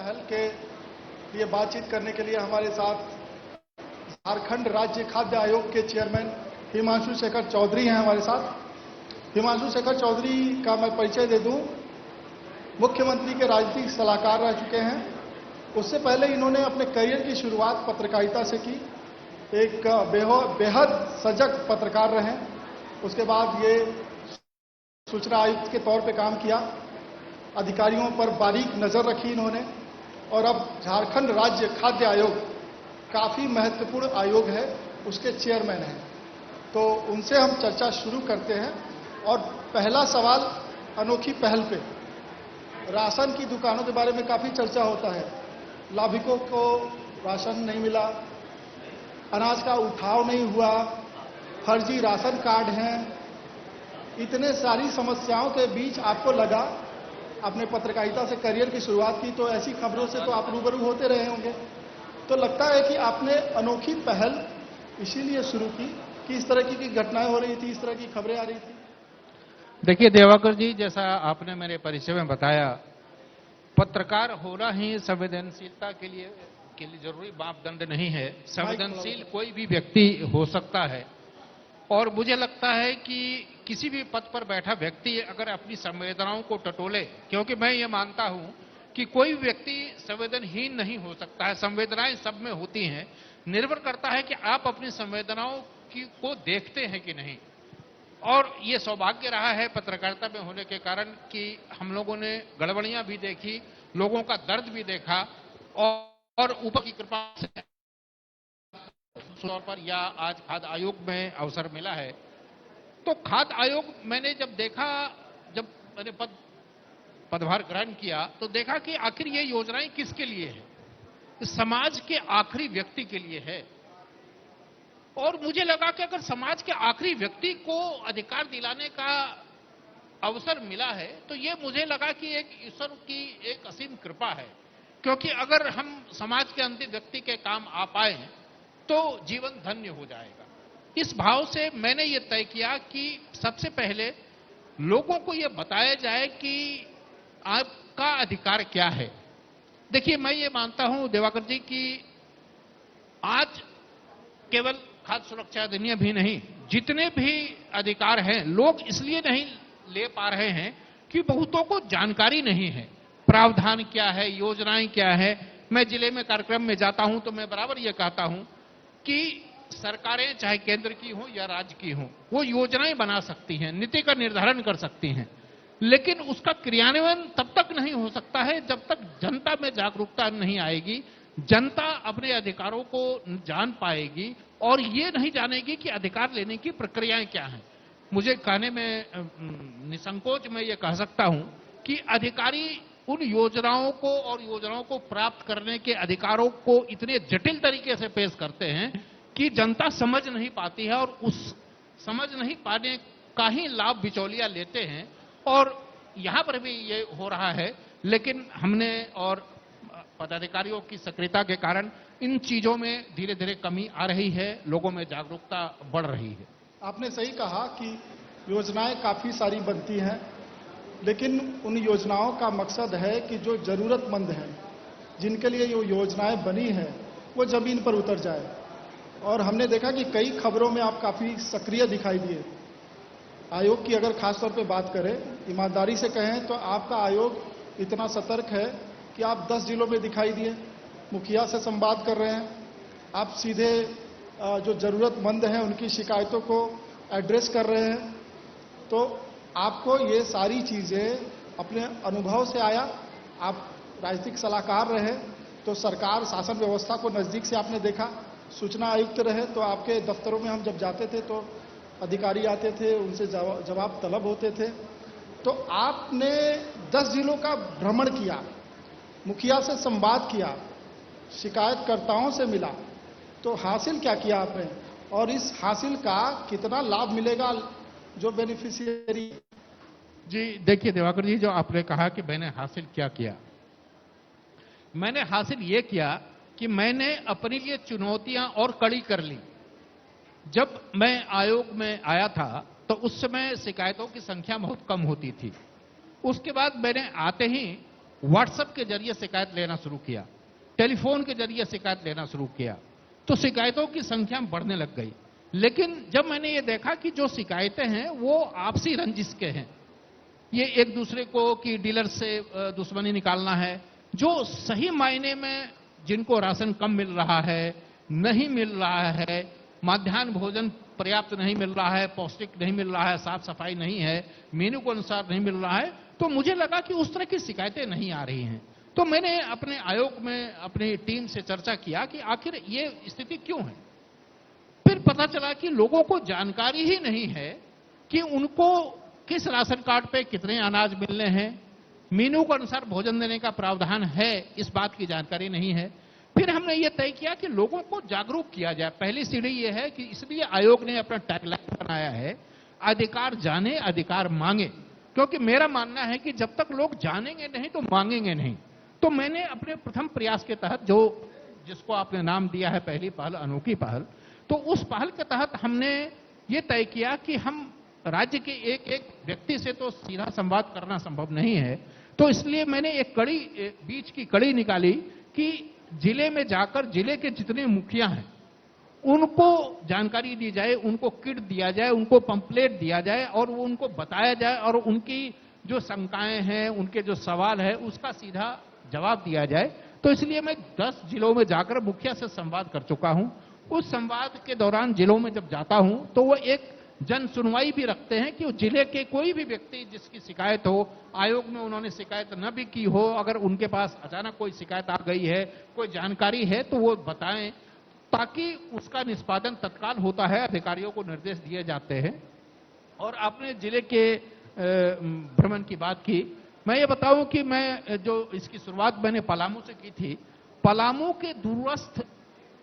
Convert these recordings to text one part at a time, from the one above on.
पहल के लिए बातचीत करने के लिए हमारे साथ झारखंड राज्य खाद्य आयोग के चेयरमैन हिमांशु शेखर चौधरी हैं हमारे साथ। हिमांशु शेखर चौधरी का मैं परिचय दे दूं, मुख्यमंत्री के राजनीतिक सलाहकार रह चुके हैं। उससे पहले इन्होंने अपने करियर की शुरुआत पत्रकारिता से की। एक बेहद सजग पत्रकार रहे। उसके बाद ये सूचना आयुक्त के तौर पे काम किया। अधिकारियों पर बारीक नजर रखी इन्होंने और अब झारखंड राज्य खाद्य आयोग काफी महत्वपूर्ण आयोग है, उसके चेयरमैन हैं। तो उनसे हम चर्चा शुरू करते हैं। और पहला सवाल अनोखी पहल पे, राशन की दुकानों के बारे में काफी चर्चा होता है। लाभुकों को राशन नहीं मिला, अनाज का उठाव नहीं हुआ, फर्जी राशन कार्ड हैं। इतने सारी समस्याओं के बीच आपको लगा, आपने पत्रकारिता से करियर की शुरुआत की तो ऐसी खबरों से तो आप रूबरू होते रहे होंगे, तो लगता है कि आपने अनोखी पहल इसीलिए शुरू की कि इस तरह की घटनाएं हो रही थी, इस तरह की खबरें आ रही थी। देखिए दिवाकर जी, जैसा आपने मेरे परिचय में बताया, पत्रकार होना ही संवेदनशीलता के लिए जरूरी मापदंड नहीं है। संवेदनशील कोई भी व्यक्ति हो सकता है और मुझे लगता है कि किसी भी पद पर बैठा व्यक्ति अगर अपनी संवेदनाओं को टटोले, क्योंकि मैं ये मानता हूं कि कोई व्यक्ति संवेदनहीन नहीं हो सकता है, संवेदनाएं सब में होती हैं। निर्भर करता है कि आप अपनी संवेदनाओं को देखते हैं कि नहीं। और ये सौभाग्य रहा है पत्रकारिता में होने के कारण कि हम लोगों ने गड़बड़ियां भी देखी, लोगों का दर्द भी देखा और ऊपर की कृपा से तौर पर या आज खाद्य आयोग में अवसर मिला है। तो खाद्य आयोग मैंने जब देखा, जब मैंने पदभार ग्रहण किया तो देखा कि आखिर ये योजनाएं किसके लिए है। समाज के आखिरी व्यक्ति के लिए है। और मुझे लगा कि अगर समाज के आखिरी व्यक्ति को अधिकार दिलाने का अवसर मिला है तो ये मुझे लगा कि एक ईश्वर की एक असीम कृपा है। क्योंकि अगर हम समाज के अंतिम व्यक्ति के काम आ पाए तो जीवन धन्य हो जाएगा। इस भाव से मैंने ये तय किया कि सबसे पहले लोगों को ये बताया जाए कि आपका अधिकार क्या है। देखिए, मैं ये मानता हूं दिवाकर जी कि आज केवल खाद्य सुरक्षा अधिनियम भी नहीं, जितने भी अधिकार हैं लोग इसलिए नहीं ले पा रहे हैं कि बहुतों को जानकारी नहीं है। प्रावधान क्या है, योजनाएं क्या है। मैं जिले में कार्यक्रम में जाता हूं तो मैं बराबर ये कहता हूं कि सरकारें चाहे केंद्र की हो या राज्य की हो, वो योजनाएं बना सकती हैं, नीति का निर्धारण कर सकती हैं, लेकिन उसका क्रियान्वयन तब तक नहीं हो सकता है जब तक जनता में जागरूकता नहीं आएगी, जनता अपने अधिकारों को जान पाएगी और ये नहीं जानेगी कि अधिकार लेने की प्रक्रियाएं क्या हैं। मुझे कहने में निसंकोच मैं ये कह सकता हूं कि अधिकारी उन योजनाओं को और योजनाओं को प्राप्त करने के अधिकारों को इतने जटिल तरीके से पेश करते हैं कि जनता समझ नहीं पाती है और उस समझ नहीं पाने का ही लाभ बिचौलिया लेते हैं। और यहां पर भी ये हो रहा है, लेकिन हमने और पदाधिकारियों की सक्रियता के कारण इन चीजों में धीरे धीरे कमी आ रही है, लोगों में जागरूकता बढ़ रही है। आपने सही कहा कि योजनाएं काफी सारी बनती हैं, लेकिन उन योजनाओं का मकसद है कि जो जरूरतमंद हैं, जिनके लिए ये योजनाएं बनी हैं, वो जमीन पर उतर जाए। और हमने देखा कि कई खबरों में आप काफी सक्रिय दिखाई दिए। आयोग की अगर खासतौर पे बात करें, ईमानदारी से कहें तो आपका आयोग इतना सतर्क है कि आप 10 जिलों में दिखाई दिए, मुखिया से संवाद कर रहे हैं, आप सीधे जो जरूरतमंद हैं उनकी शिकायतों को एड्रेस कर रहे हैं। तो आपको ये सारी चीजें अपने अनुभव से आया। आप राजनीतिक सलाहकार रहे तो सरकार शासन व्यवस्था को नजदीक से आपने देखा। सूचना आयुक्त रहे तो आपके दफ्तरों में हम जब जाते थे तो अधिकारी आते थे, उनसे जवाब तलब होते थे। तो आपने 10 जिलों का भ्रमण किया, मुखिया से संवाद किया, शिकायतकर्ताओं से मिला, तो हासिल क्या किया आपने और इस हासिल का कितना लाभ मिलेगा जो बेनिफिशियरी? जी देखिए दिवाकर जी, जो आपने कहा कि मैंने हासिल क्या किया, मैंने हासिल ये किया कि मैंने अपने लिए चुनौतियां और कड़ी कर ली। जब मैं आयोग में आया था तो उस समय शिकायतों की संख्या बहुत कम होती थी। उसके बाद मैंने आते ही व्हाट्सएप के जरिए शिकायत लेना शुरू किया, टेलीफोन के जरिए शिकायत लेना शुरू किया, तो शिकायतों की संख्या बढ़ने लग गई। लेकिन जब मैंने ये देखा कि जो शिकायतें हैं वो आपसी रंजिश के हैं, ये एक दूसरे को कि डीलर से दुश्मनी निकालना है, जो सही मायने में जिनको राशन कम मिल रहा है, नहीं मिल रहा है, मध्याह्न भोजन पर्याप्त नहीं मिल रहा है, पौष्टिक नहीं मिल रहा है, साफ सफाई नहीं है, मेनू के अनुसार नहीं मिल रहा है, तो मुझे लगा कि उस तरह की शिकायतें नहीं आ रही हैं। तो मैंने अपने आयोग में अपनी टीम से चर्चा किया कि आखिर ये स्थिति क्यों है। फिर पता चला कि लोगों को जानकारी ही नहीं है कि उनको किस राशन कार्ड पे कितने अनाज मिलने हैं, मेनू के अनुसार भोजन देने का प्रावधान है, इस बात की जानकारी नहीं है। फिर हमने ये तय किया कि लोगों को जागरूक किया जाए। पहली सीढ़ी ये है कि इसलिए आयोग ने अपना टैगलाइन बनाया है, अधिकार जाने अधिकार मांगे, क्योंकि मेरा मानना है कि जब तक लोग जानेंगे नहीं तो मांगेंगे नहीं। तो मैंने अपने प्रथम प्रयास के तहत, जो जिसको आपने नाम दिया है पहली पहल, अनोखी पहल, तो उस पहल के तहत हमने ये तय किया कि हम राज्य के एक एक व्यक्ति से तो सीधा संवाद करना संभव नहीं है, तो इसलिए मैंने एक बीच की कड़ी निकाली कि जिले में जाकर जिले के जितने मुखिया हैं उनको जानकारी दी जाए, उनको किट दिया जाए, उनको पंपलेट दिया जाए और वो उनको बताया जाए और उनकी जो शंकाएं हैं, उनके जो सवाल है उसका सीधा जवाब दिया जाए। तो इसलिए मैं 10 जिलों में जाकर मुखिया से संवाद कर चुका हूं। उस संवाद के दौरान जिलों में जब जाता हूं तो वो एक जन सुनवाई भी रखते हैं कि जिले के कोई भी व्यक्ति जिसकी शिकायत हो, आयोग में उन्होंने शिकायत न भी की हो, अगर उनके पास अचानक कोई शिकायत आ गई है, कोई जानकारी है तो वो बताएं, ताकि उसका निष्पादन तत्काल होता है, अधिकारियों को निर्देश दिए जाते हैं। और आपने जिले के भ्रमण की बात की, मैं ये बताऊं कि मैं जो इसकी शुरुआत मैंने पलामू से की थी, पलामू के दूरस्थ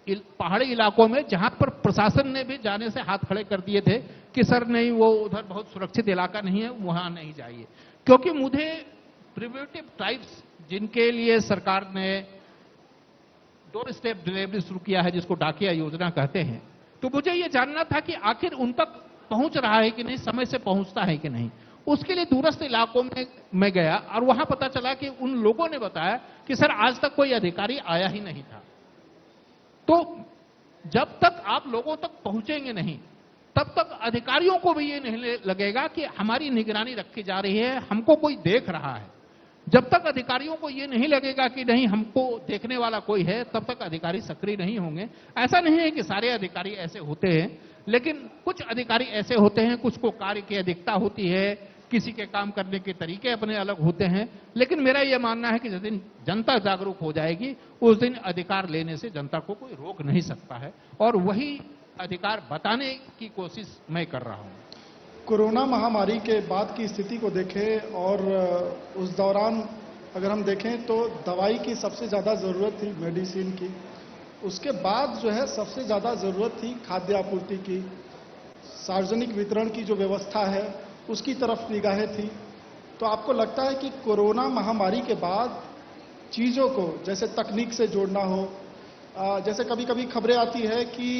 पहाड़ी इलाकों में जहां पर प्रशासन ने भी जाने से हाथ खड़े कर दिए थे कि सर नहीं, वो उधर बहुत सुरक्षित इलाका नहीं है, वहां नहीं जाइए, क्योंकि मुझे प्रिवेटिव ट्राइब्स जिनके लिए सरकार ने डोर स्टेप डिलीवरी शुरू किया है, जिसको डाकिया योजना कहते हैं, तो मुझे ये जानना था कि आखिर उन तक पहुंच रहा है कि नहीं, समय से पहुंचता है कि नहीं। उसके लिए दूरस्थ इलाकों में मैं गया और वहां पता चला कि उन लोगों ने बताया कि सर आज तक कोई अधिकारी आया ही नहीं था। तो जब तक आप लोगों तक पहुंचेंगे नहीं, तब तक अधिकारियों को भी ये नहीं लगेगा कि हमारी निगरानी रखी जा रही है, हमको कोई देख रहा है। जब तक अधिकारियों को ये नहीं लगेगा कि नहीं हमको देखने वाला कोई है, तब तक अधिकारी सक्रिय नहीं होंगे। ऐसा नहीं है कि सारे अधिकारी ऐसे होते हैं, लेकिन कुछ अधिकारी ऐसे होते हैं, कुछ को कार्य की अधिकता होती है, किसी के काम करने के तरीके अपने अलग होते हैं। लेकिन मेरा यह मानना है कि जिस दिन जनता जागरूक हो जाएगी, उस दिन अधिकार लेने से जनता को कोई रोक नहीं सकता है, और वही अधिकार बताने की कोशिश मैं कर रहा हूं। कोरोना महामारी के बाद की स्थिति को देखें और उस दौरान अगर हम देखें तो दवाई की सबसे ज़्यादा ज़रूरत थी, मेडिसिन की। उसके बाद जो है सबसे ज़्यादा ज़रूरत थी खाद्य आपूर्ति की, सार्वजनिक वितरण की जो व्यवस्था है उसकी तरफ निगाहें थी। तो आपको लगता है कि कोरोना महामारी के बाद चीज़ों को जैसे तकनीक से जोड़ना हो, जैसे कभी कभी खबरें आती है कि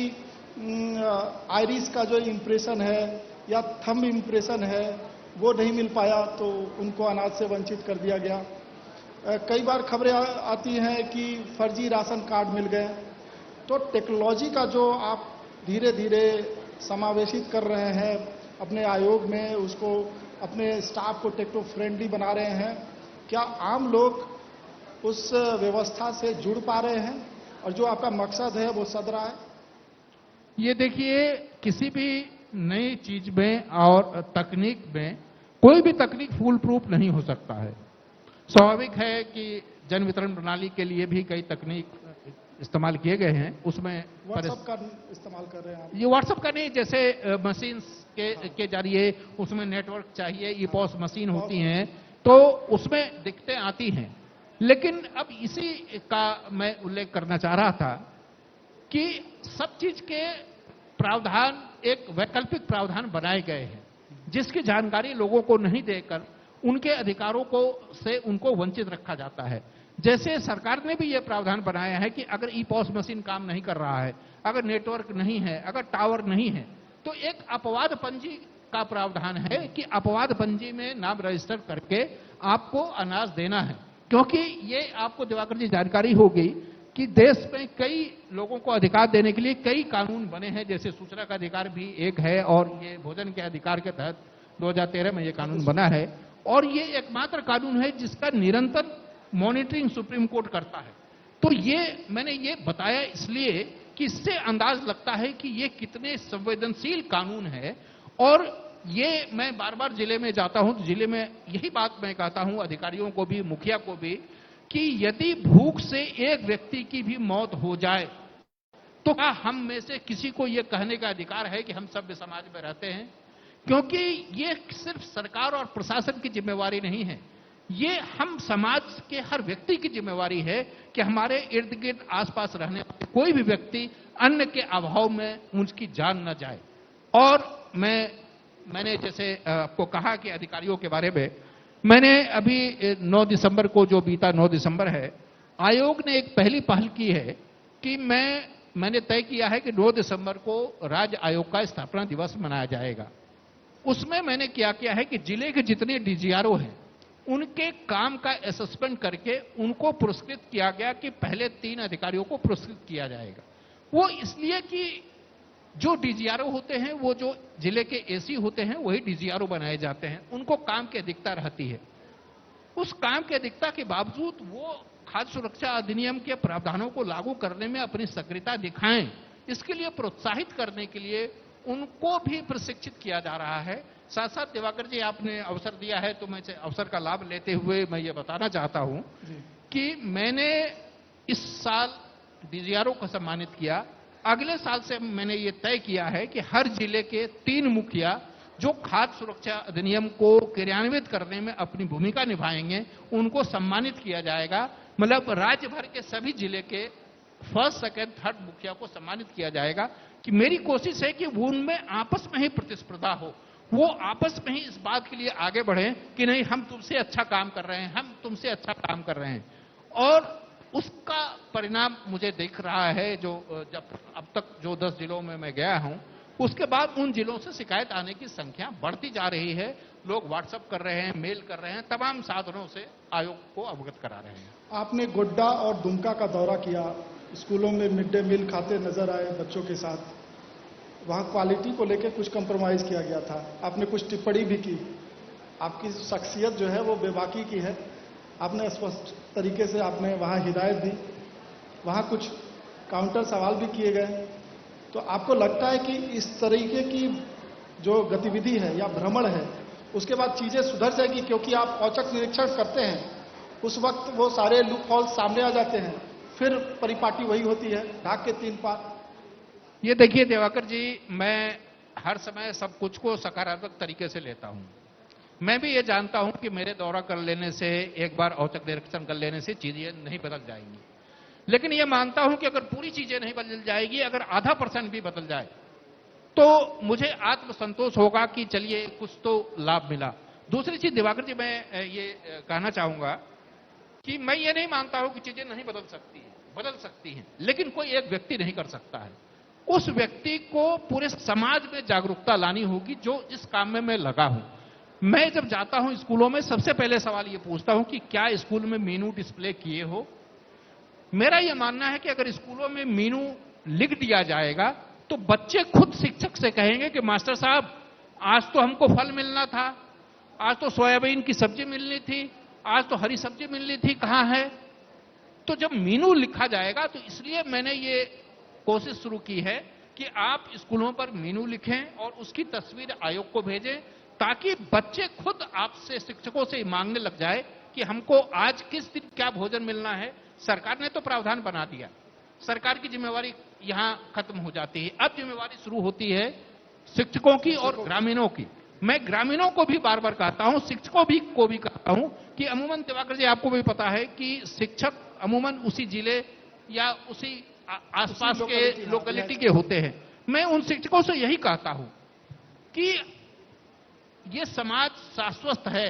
आइरिस का जो इम्प्रेशन है या थंब इम्प्रेशन है वो नहीं मिल पाया तो उनको अनाज से वंचित कर दिया गया। कई बार खबरें आती हैं कि फर्जी राशन कार्ड मिल गए। तो टेक्नोलॉजी का जो आप धीरे धीरे समावेशित कर रहे हैं अपने आयोग में, उसको अपने स्टाफ को टेक्नो फ्रेंडली बना रहे हैं, क्या आम लोग उस व्यवस्था से जुड़ पा रहे हैं और जो आपका मकसद है वो सध रहा है? ये देखिए, किसी भी नई चीज में और तकनीक में कोई भी तकनीक फूल प्रूफ नहीं हो सकता है। स्वाभाविक है कि जन वितरण प्रणाली के लिए भी कई तकनीक इस्तेमाल किए गए हैं, उसमें व्हाट्सएप का इस्तेमाल कर रहे हैं आप? ये व्हाट्सएप का नहीं, जैसे मशीन के जरिए उसमें नेटवर्क चाहिए, ई पॉस मशीन होती हैं तो उसमें दिक्कतें आती हैं। लेकिन अब इसी का मैं उल्लेख करना चाह रहा था कि सब चीज के प्रावधान, एक वैकल्पिक प्रावधान बनाए गए हैं जिसकी जानकारी लोगों को नहीं देकर उनके अधिकारों को से उनको वंचित रखा जाता है। जैसे सरकार ने भी यह प्रावधान बनाया है कि अगर ई पॉस मशीन काम नहीं कर रहा है, अगर नेटवर्क नहीं है, अगर टावर नहीं है, तो एक अपवाद पंजी का प्रावधान है कि अपवाद पंजी में नाम रजिस्टर करके आपको अनाज देना है। क्योंकि ये आपको दिवाकर जी जानकारी होगी कि देश में कई लोगों को अधिकार देने के लिए कई कानून बने हैं, जैसे सूचना का अधिकार भी एक है और ये भोजन के अधिकार के तहत 2013 में ये कानून बना है और ये एकमात्र कानून है जिसका निरंतर मॉनिटरिंग सुप्रीम कोर्ट करता है। तो ये मैंने ये बताया इसलिए कि इससे अंदाज लगता है कि ये कितने संवेदनशील कानून है। और ये मैं बार बार जिले में जाता हूं तो जिले में यही बात मैं कहता हूं अधिकारियों को भी, मुखिया को भी, कि यदि भूख से एक व्यक्ति की भी मौत हो जाए तो क्या हम में से किसी को यह कहने का अधिकार है कि हम सभ्य समाज में रहते हैं? क्योंकि ये सिर्फ सरकार और प्रशासन की जिम्मेवारी नहीं है, ये हम समाज के हर व्यक्ति की जिम्मेवारी है कि हमारे इर्द गिर्द आसपास रहने वाले कोई भी व्यक्ति अन्न के अभाव में उनकी जान न जाए। और मैंने जैसे आपको कहा कि अधिकारियों के बारे में, मैंने अभी 9 दिसंबर को, जो बीता 9 दिसंबर है, आयोग ने एक पहली पहल की है कि मैंने तय किया है कि 9 दिसंबर को राज्य आयोग का स्थापना दिवस मनाया जाएगा। उसमें मैंने क्या किया है कि जिले के जितने डीजीआरओ हैं उनके काम का असेसमेंट करके उनको पुरस्कृत किया गया कि पहले 3 अधिकारियों को पुरस्कृत किया जाएगा। वो इसलिए कि जो डीजीआरओ होते हैं वो जो जिले के एसी होते हैं वही डीजीआरओ बनाए जाते हैं, उनको काम की अधिकता रहती है। उस काम की अधिकता के बावजूद वो खाद्य सुरक्षा अधिनियम के प्रावधानों को लागू करने में अपनी सक्रियता दिखाएं, इसके लिए प्रोत्साहित करने के लिए उनको भी प्रशिक्षित किया जा रहा है। साथ साथ दिवाकर जी आपने अवसर दिया है तो मैं अवसर का लाभ लेते हुए मैं ये बताना चाहता हूं कि मैंने इस साल डीजीआरओ को सम्मानित किया। अगले साल से मैंने ये तय किया है कि हर जिले के 3 मुखिया जो खाद्य सुरक्षा अधिनियम को क्रियान्वित करने में अपनी भूमिका निभाएंगे उनको सम्मानित किया जाएगा। मतलब राज्य भर के सभी जिले के फर्स्ट, सेकंड, थर्ड मुखिया को सम्मानित किया जाएगा। कि मेरी कोशिश है कि वो उनमें आपस में ही प्रतिस्पर्धा हो, वो आपस में ही इस बात के लिए आगे बढ़े कि नहीं हम तुमसे अच्छा काम कर रहे हैं, हम तुमसे अच्छा काम कर रहे हैं। और उसका परिणाम मुझे दिख रहा है, जो जब अब तक जो 10 जिलों में मैं गया हूं उसके बाद उन जिलों से शिकायत आने की संख्या बढ़ती जा रही है। लोग व्हाट्सएप कर रहे हैं, मेल कर रहे हैं, तमाम साधनों से आयोग को अवगत करा रहे हैं। आपने गोड्डा और दुमका का दौरा किया, स्कूलों में मिड डे मील खाते नजर आए बच्चों के साथ, वहां क्वालिटी को लेकर कुछ कंप्रोमाइज किया गया था, आपने कुछ टिप्पणी भी की। आपकी शख्सियत जो है वो बेबाकी की है, आपने स्पष्ट तरीके से आपने वहां हिदायत दी, वहां कुछ काउंटर सवाल भी किए गए। तो आपको लगता है कि इस तरीके की जो गतिविधि है या भ्रमण है उसके बाद चीजें सुधर जाएगी? क्योंकि आप औचक निरीक्षण करते हैं, उस वक्त वो सारे लूप होल्स सामने आ जाते हैं, फिर परिपाटी वही होती है, ढाक के 3 पार। ये देखिए दिवाकर जी, मैं हर समय सब कुछ को सकारात्मक तरीके से लेता हूं। मैं भी ये जानता हूं कि मेरे दौरा कर लेने से, एक बार औचक निरीक्षण कर लेने से चीजें नहीं बदल जाएंगी, लेकिन ये मानता हूं कि अगर पूरी चीजें नहीं बदल जाएगी, अगर आधा % भी बदल जाए तो मुझे आत्मसंतोष होगा कि चलिए कुछ तो लाभ मिला। दूसरी चीज दिवाकर जी, मैं ये कहना चाहूंगा कि मैं ये नहीं मानता हूं कि चीजें नहीं बदल सकती हैं, बदल सकती हैं, लेकिन कोई एक व्यक्ति नहीं कर सकता है। उस व्यक्ति को पूरे समाज में जागरूकता लानी होगी जो इस काम में मैं लगा हूं। मैं जब जाता हूं स्कूलों में, सबसे पहले सवाल ये पूछता हूं कि क्या स्कूल में मेनू डिस्प्ले किए हो। मेरा यह मानना है कि अगर स्कूलों में मेनू लिख दिया जाएगा तो बच्चे खुद शिक्षक से कहेंगे कि मास्टर साहब आज तो हमको फल मिलना था, आज तो सोयाबीन की सब्जी मिलनी थी, आज तो हरी सब्जी मिलनी थी, कहां है? तो जब मेनू लिखा जाएगा, तो इसलिए मैंने ये कोशिश शुरू की है कि आप स्कूलों पर मेनू लिखें और उसकी तस्वीर आयोग को भेजें, ताकि बच्चे खुद आपसे, शिक्षकों से मांगने लग जाए कि हमको आज किस दिन क्या भोजन मिलना है। सरकार ने तो प्रावधान बना दिया, सरकार की जिम्मेवारी यहां खत्म हो जाती है, अब जिम्मेवारी शुरू होती है शिक्षकों की और ग्रामीणों की। मैं ग्रामीणों को भी बार बार कहता हूं, शिक्षकों को भी कहता हूं कि अमूमन दिवाकर जी आपको भी पता है कि शिक्षक अमूमन उसी जिले या उसी आसपास के लोकेलिटी के होते हैं। मैं उन शिक्षकों से यही कहता हूं कि ये समाज शाश्वत है,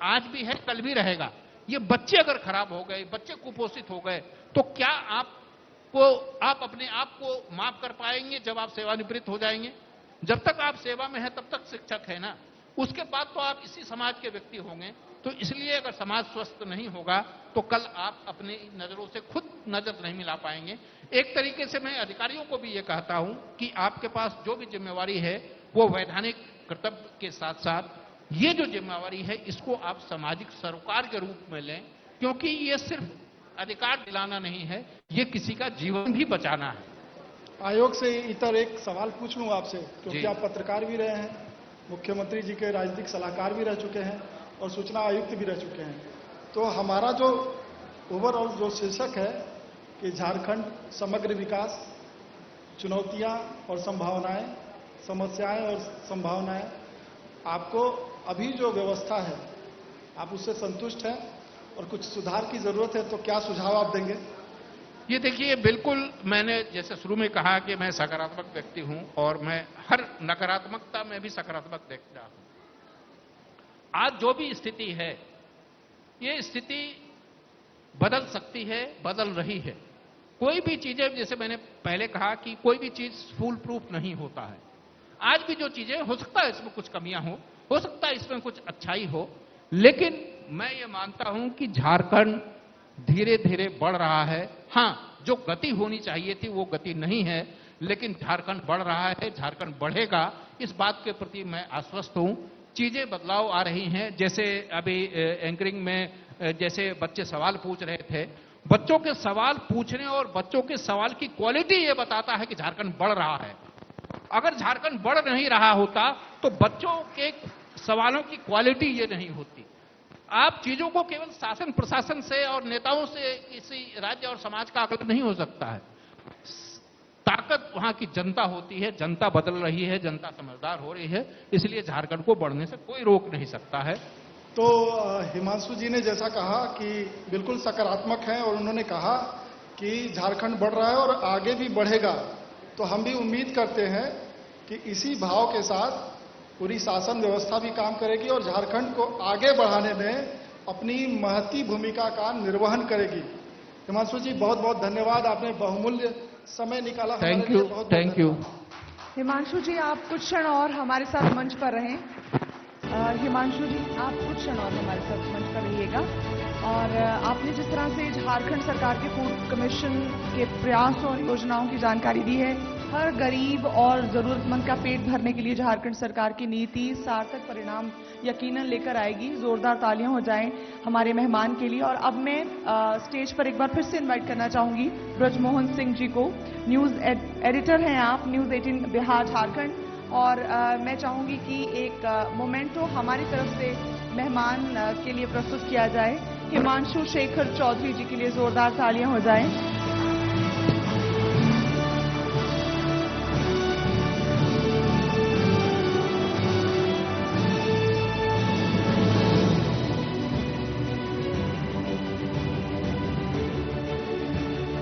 आज भी है, कल भी रहेगा। ये बच्चे अगर खराब हो गए, बच्चे कुपोषित हो गए, तो क्या आप अपने आप को माफ कर पाएंगे जब आप सेवानिवृत्त हो जाएंगे? जब तक आप सेवा में हैं तब तक शिक्षक है ना, उसके बाद तो आप इसी समाज के व्यक्ति होंगे। तो इसलिए अगर समाज स्वस्थ नहीं होगा तो कल आप अपनी नजरों से खुद नजर नहीं मिला पाएंगे। एक तरीके से मैं अधिकारियों को भी ये कहता हूं कि आपके पास जो भी जिम्मेवारी है वो वैधानिक कर्तव्य के साथ साथ ये जो जिम्मेवारी है इसको आप सामाजिक सरोकार के रूप में लें, क्योंकि ये सिर्फ अधिकार दिलाना नहीं है, ये किसी का जीवन भी बचाना है। आयोग से इतर एक सवाल पूछ लूं आपसे, क्योंकि जी। आप पत्रकार भी रहे हैं, मुख्यमंत्री जी के राजनीतिक सलाहकार भी रह चुके हैं और सूचना आयुक्त भी रह चुके हैं। तो हमारा जो ओवरऑल जो शीर्षक है कि झारखंड समग्र विकास, चुनौतियां और संभावनाएं, समस्याएं और संभावनाएं, आपको अभी जो व्यवस्था है आप उससे संतुष्ट हैं और कुछ सुधार की जरूरत है तो क्या सुझाव आप देंगे? ये देखिए, बिल्कुल मैंने जैसे शुरू में कहा कि मैं सकारात्मक व्यक्ति हूं और मैं हर नकारात्मकता में भी सकारात्मक देखता हूं। आज जो भी स्थिति है ये स्थिति बदल सकती है, बदल रही है। कोई भी चीजें, जैसे मैंने पहले कहा कि कोई भी चीज फूल प्रूफ नहीं होता है। आज भी जो चीजें, हो सकता है इसमें कुछ कमियां हो सकता है इसमें कुछ अच्छाई हो, लेकिन मैं ये मानता हूं कि झारखंड धीरे धीरे बढ़ रहा है। हां, जो गति होनी चाहिए थी वो गति नहीं है, लेकिन झारखंड बढ़ रहा है, झारखंड बढ़ेगा, इस बात के प्रति मैं आश्वस्त हूं। चीजें बदलाव आ रही हैं। जैसे अभी एंकरिंग में जैसे बच्चे सवाल पूछ रहे थे, बच्चों के सवाल पूछने और बच्चों के सवाल की क्वालिटी ये बताता है कि झारखंड बढ़ रहा है। अगर झारखंड बढ़ नहीं रहा होता तो बच्चों के सवालों की क्वालिटी ये नहीं होती। आप चीजों को केवल शासन प्रशासन से और नेताओं से किसी राज्य और समाज का आकलन नहीं हो सकता है। ताकत वहां की जनता होती है, जनता बदल रही है, जनता समझदार हो रही है, इसलिए झारखंड को बढ़ने से कोई रोक नहीं सकता है। तो हिमांशु जी ने जैसा कहा कि बिल्कुल सकारात्मक है और उन्होंने कहा कि झारखंड बढ़ रहा है और आगे भी बढ़ेगा, तो हम भी उम्मीद करते हैं कि इसी भाव के साथ पूरी शासन व्यवस्था भी काम करेगी और झारखंड को आगे बढ़ाने में अपनी महती भूमिका का निर्वहन करेगी। हिमांशु जी, बहुत बहुत धन्यवाद, आपने बहुमूल्य समय निकाला हमारे लिए। बहुत बहुत थैंक यू। हिमांशु जी, आप कुछ क्षण और हमारे साथ मंच पर रहें। हिमांशु जी, आप कुछ क्षण और हमारे साथ मंच पर रहिएगा। और आपने जिस तरह से झारखंड सरकार के फूड कमीशन के प्रयासों और योजनाओं की जानकारी दी है, हर गरीब और जरूरतमंद का पेट भरने के लिए झारखंड सरकार की नीति सार्थक परिणाम यकीनन लेकर आएगी। जोरदार तालियां हो जाएं हमारे मेहमान के लिए। और अब मैं स्टेज पर एक बार फिर से इनवाइट करना चाहूंगी ब्रजमोहन सिंह जी को। न्यूज एडिटर हैं आप, न्यूज 18 बिहार झारखंड। और मैं चाहूंगी कि एक मोमेंटो हमारी तरफ से मेहमान के लिए प्रस्तुत किया जाए। हिमांशु शेखर चौधरी जी के लिए जोरदार तालियां हो जाएं।